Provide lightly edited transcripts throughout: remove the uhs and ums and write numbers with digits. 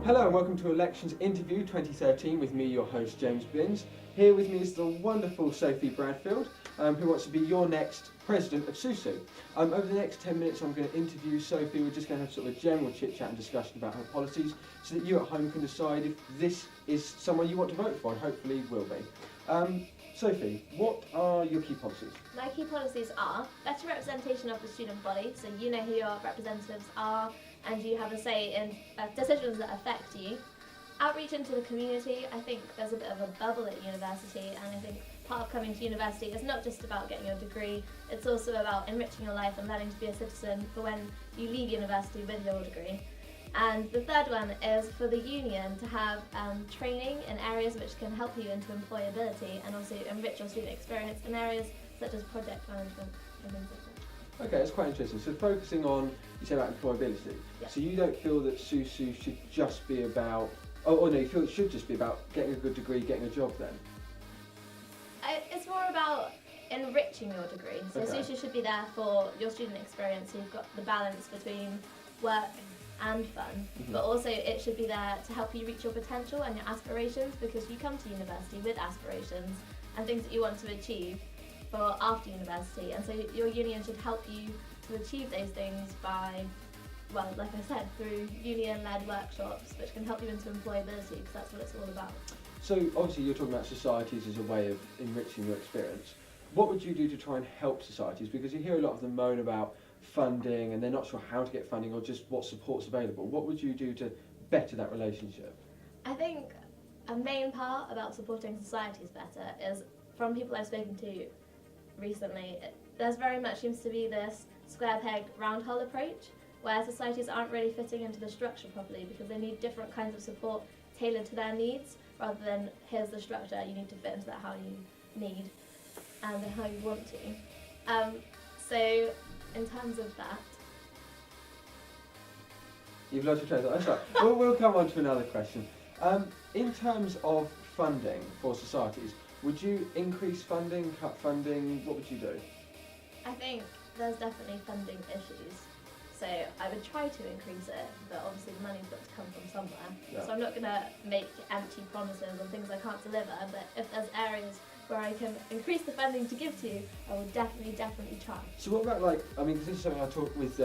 Hello and welcome to Elections Interview 2013 with me, your host James Binns. Here with me is the wonderful Sophie Bradfield, who wants to be your next president of SUSU. Over the next 10 minutes I'm going to interview Sophie. We're just going to have sort of a general chit-chat and discussion about her policies so that you at home can decide if this is someone you want to vote for, and hopefully will be. Sophie, what are your key policies? My key policies are better representation of the student body, so you know who your representatives are and you have a say in decisions that affect you. Outreach into the community. I think there's a bit of a bubble at university, and I think part of coming to university is not just about getting your degree, it's also about enriching your life and learning to be a citizen for when you leave university with your degree. And the third one is for the union to have training in areas which can help you into employability and also enrich your student experience in areas such as project management and things like that. Okay, that's quite interesting. So focusing on, you say about employability, Yeah. So you don't feel that SUSU should just be about, no, you feel it should just be about getting a good degree, getting a job then? It's more about enriching your degree. So Okay. SUSU should be there for your student experience, so you've got the balance between work and fun, but also it should be there to help you reach your potential and your aspirations, because you come to university with aspirations and things that you want to achieve for after university, and so your union should help you to achieve those things by, well, like I said, through union-led workshops which can help you into employability, because that's what it's all about. So obviously you're talking about societies as a way of enriching your experience. What would you do to try and help societies? Because you hear a lot of them moan about funding and they're not sure how to get funding or just what support's available. What would you do to better that relationship? I think a main part about supporting societies better is, from people I've spoken to recently, there's very much seems to be this square peg round hole approach where societies aren't really fitting into the structure properly because they need different kinds of support tailored to their needs, rather than here's the structure, you need to fit into that how you need and how you want to. So in terms of that, You've lost your train of thought. That's right. We'll come on to another question. In terms of funding for societies, would you increase funding, cut funding? What would you do? I think there's definitely funding issues. So I would try to increase it, but obviously the money's got to come from somewhere. Yeah. So I'm not going to make empty promises on things I can't deliver, but if there's areas where I can increase the funding to give to you, I will definitely try. So what about this is something I talked with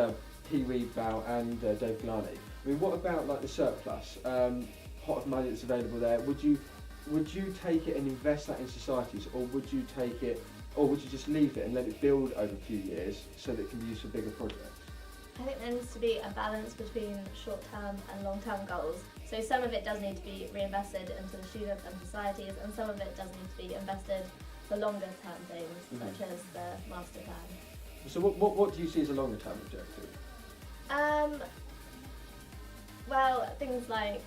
P. Reed about and Dave Galani. I mean, what about like the surplus pot of money that's available there? Would you take it and invest that in societies, or would you take it, or would you just leave it and let it build over a few years so that it can be used for bigger projects? I think there needs to be a balance between short-term and long-term goals. So some of it does need to be reinvested into the students and societies, and some of it does need to be invested for longer-term things, such as the master plan. So what do you see as a longer-term objective? Well, things like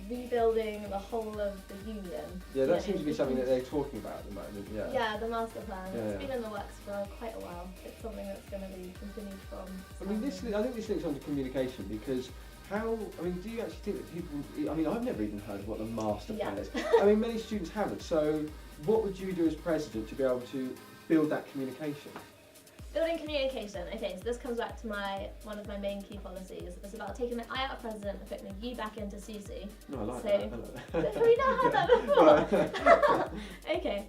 rebuilding the whole of the union. Yeah, that seems to be something that they're talking about at the moment. Yeah, the master plan. Yeah, It's been in the works for quite a while. It's something that's going to be continued from. I mean, I think this links on to communication, because do you actually think that people? I mean, I've never even heard of what the master plan is. I mean, many students haven't. So, what would you do as president to be able to build that communication? Building communication. Okay, so this comes back to one of my main key policies. It's about taking the I out of president and putting the you back into SUSU. No, I like So, that. have we not had that before? Okay.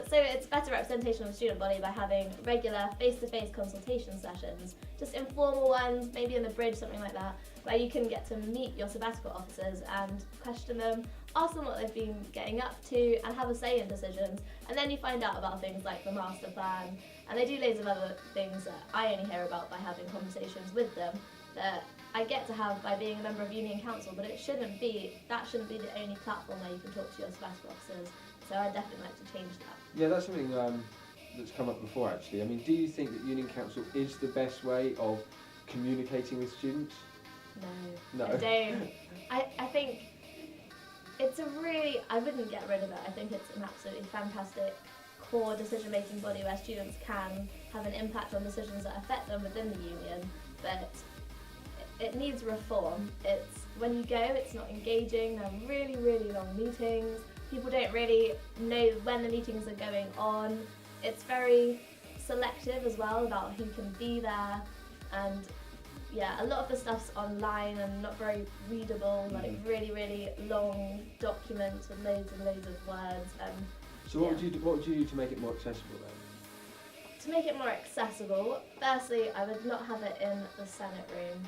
So it's better representation of the student body by having regular face-to-face consultation sessions, just informal ones, maybe in the bridge, something like that, where you can get to meet your sabbatical officers and question them, ask them what they've been getting up to, and have a say in decisions. And then you find out about things like the master plan, and they do loads of other things that I only hear about by having conversations with them that I get to have by being a member of Union Council, but that shouldn't be the only platform where you can talk to your sabbatical officers. So I'd definitely like to change that. Yeah, that's something that's come up before actually. I mean, do you think that Union Council is the best way of communicating with students? No. I don't. I think it's I wouldn't get rid of it. I think it's an absolutely fantastic core decision-making body where students can have an impact on decisions that affect them within the union, but it needs reform. When you go, it's not engaging. They're really, really long meetings. People don't really know when the meetings are going on. It's very selective as well about who can be there, and yeah, a lot of the stuff's online and not very readable, like really, really long documents with loads and loads of words. So what would you do to make it more accessible then? To make it more accessible, firstly, I would not have it in the Senate room.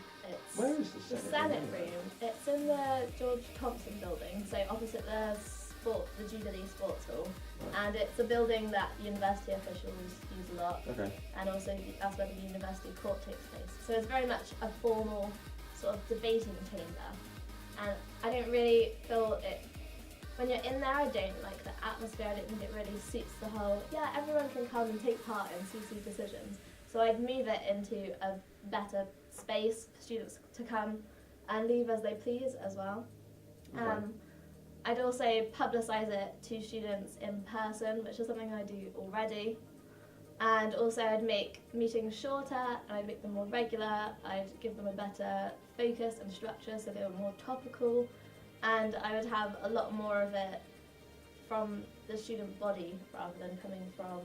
Where is the Senate room? It's in the George Thompson building, so opposite the Jubilee Sports Hall. Right. And it's a building that university officials use a lot. Okay. And also that's where the university court takes place. So it's very much a formal sort of debating chamber. And I don't really feel it, when you're in there, I don't like the atmosphere. I don't think it really suits the whole, everyone can come and take part in SUSU decisions. So I'd move it into a better space for students to come and leave as they please as well. Okay. I'd also publicise it to students in person, which is something I do already. And also I'd make meetings shorter and I'd make them more regular. I'd give them a better focus and structure so they were more topical. And I would have a lot more of it from the student body rather than coming from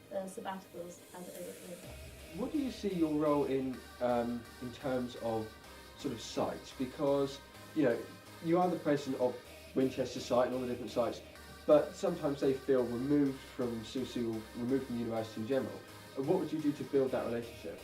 the sabbaticals as it is. What do you see your role in terms of sort of sites? Because, you are the president of Winchester site and all the different sites, but sometimes they feel removed from SUSU or removed from the university in general. What would you do to build that relationship?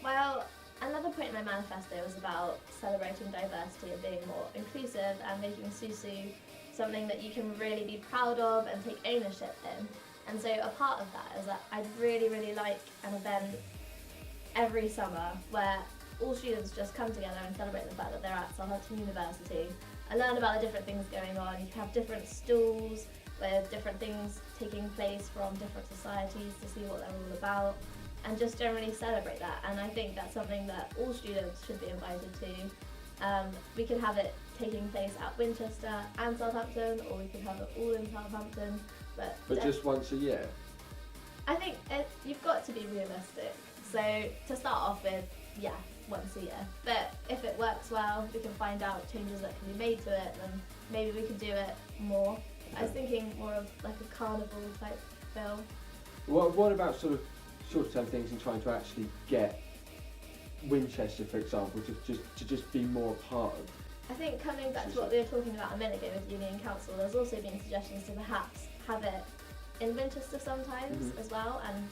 Well, another point in my manifesto was about celebrating diversity and being more inclusive and making SUSU something that you can really be proud of and take ownership in. And so a part of that is that I'd really, really like an event every summer where all students just come together and celebrate the fact that they're at Southampton University and learn about the different things going on. You can have different stalls with different things taking place from different societies to see what they're all about and just generally celebrate that. And I think that's something that all students should be invited to. We could have it taking place at Winchester and Southampton, or we could have it all in Southampton. But just once a year? I think you've got to be realistic. So to start off with, once a year. But if it works well, we can find out changes that can be made to it, and maybe we could do it more. Okay. I was thinking more of like a carnival type feel. What about sort of short-term things in trying to actually get Winchester, for example, to just be more a part of? I think coming back to what we were talking about a minute ago with Union Council, there's also been suggestions to perhaps have it in Winchester sometimes as well, and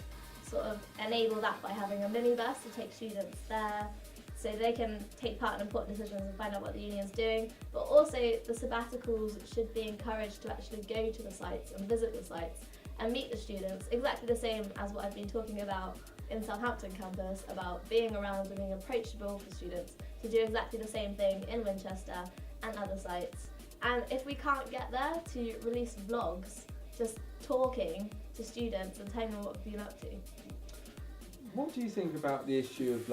sort of enable that by having a minibus to take students there so they can take part in important decisions and find out what the union's doing. But also the sabbaticals should be encouraged to actually go to the sites and visit the sites and meet the students, exactly the same as what I've been talking about in Southampton campus, about being around and being approachable for students, to do exactly the same thing in Winchester and other sites. And if we can't get there, to release vlogs, just talking to students and telling them what we've been up to. What do you think about the issue of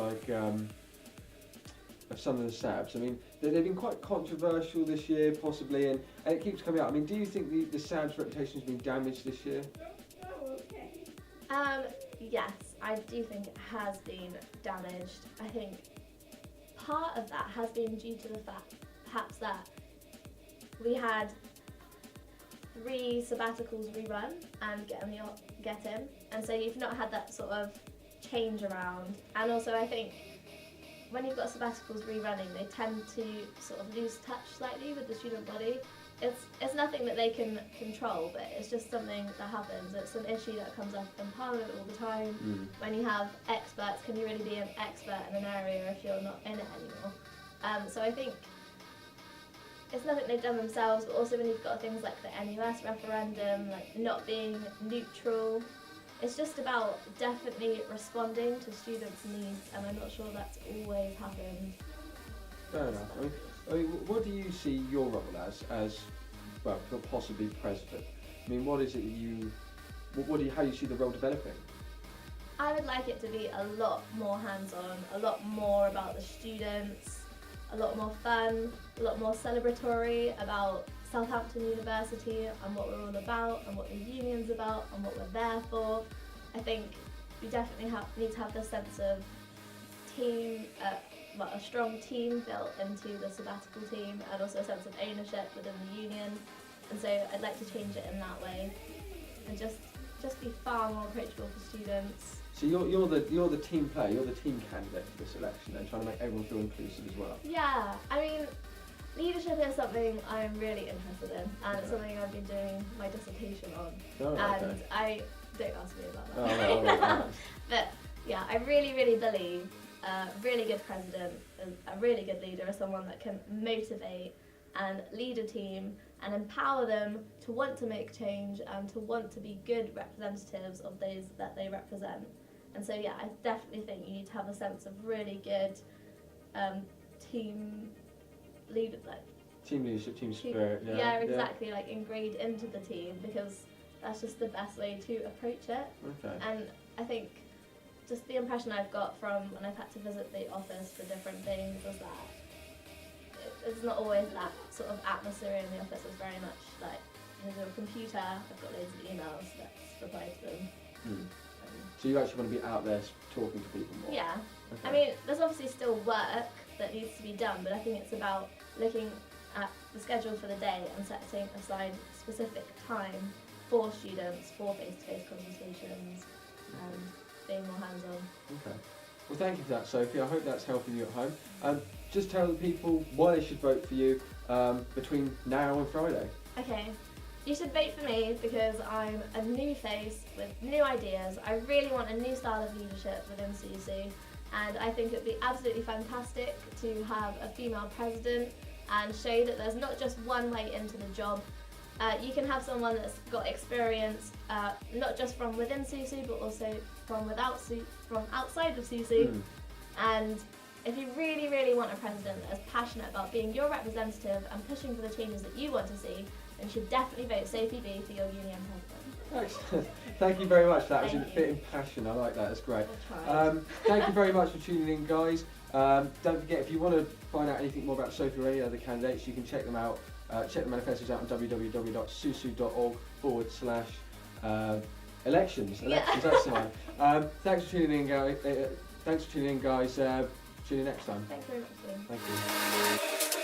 of some of the SABs? I mean, they've been quite controversial this year, possibly, and it keeps coming out. I mean, do you think the SAB's reputation has been damaged this year? Yes, I do think it has been damaged. I think part of that has been due to the fact, perhaps, that we had 3 sabbaticals rerun and get in, and so you've not had that sort of change around. And also I think when you've got sabbaticals rerunning, they tend to sort of lose touch slightly with the student body. It's nothing that they can control, but it's just something that happens. It's an issue that comes up in Parliament all the time. When you have experts, can you really be an expert in an area if you're not in it anymore? So I think it's nothing they've done themselves, but also when you've got things like the NUS referendum, like not being neutral, it's just about definitely responding to students' needs, and I'm not sure that's always happened. Fair enough. I mean, what do you see your role as well, possibly president? I mean, what is it that how do you see the role developing? I would like it to be a lot more hands-on, a lot more about the students, a lot more fun, a lot more celebratory about Southampton University and what we're all about and what the union's about and what we're there for. I think we definitely need to have this sense of team, a strong team built into the sabbatical team, and also a sense of ownership within the union. And so I'd like to change it in that way and just just be far more approachable for students. So you're the team player, you're the team candidate for this election, and trying to make everyone feel inclusive as well. Yeah, I mean, leadership is something I'm really interested in, and it's something I've been doing my dissertation on. Oh, and okay. I don't ask me about that. Oh, right. But yeah, I really, really believe a really good president, a really good leader is someone that can motivate and lead a team and empower them to want to make change and to want to be good representatives of those that they represent. And so yeah, I definitely think you need to have a sense of really good team leader, like Team leadership, team spirit. yeah, exactly, like ingrained into the team, because that's just the best way to approach it. Okay. And I think just the impression I've got from when I've had to visit the office for different things is that it's not always that sort of atmosphere in the office. It's very much like, here's a computer, I've got loads of emails, let's reply to them. So you actually want to be out there talking to people more? Yeah. Okay. I mean, there's obviously still work that needs to be done, but I think it's about looking at the schedule for the day and setting aside specific time for students, for face-to-face consultations, and being more hands-on. Okay. Well, thank you for that, Sophie. I hope that's helping you at home. Just tell the people why they should vote for you between now and Friday. Okay. You should vote for me because I'm a new face with new ideas. I really want a new style of leadership within SUSU, and I think it would be absolutely fantastic to have a female president and show that there's not just one way into the job. You can have someone that's got experience, not just from within SUSU, but also from outside of SUSU. And if you really, really want a president that is passionate about being your representative and pushing for the changes that you want to see, then you should definitely vote Sophie B for your union president. Excellent. Thank you very much. That was Thank a you. bit in passion. I like that. That's great. I tried. Thank you very much for tuning in, guys. Don't forget, if you want to find out anything more about Sophie or any other candidates, you can check them out. Check the manifestos out on www.susu.org/elections. That's the one. Thanks for tuning in, guys. Tune in next time. Thank you very much, Dean. Thank you.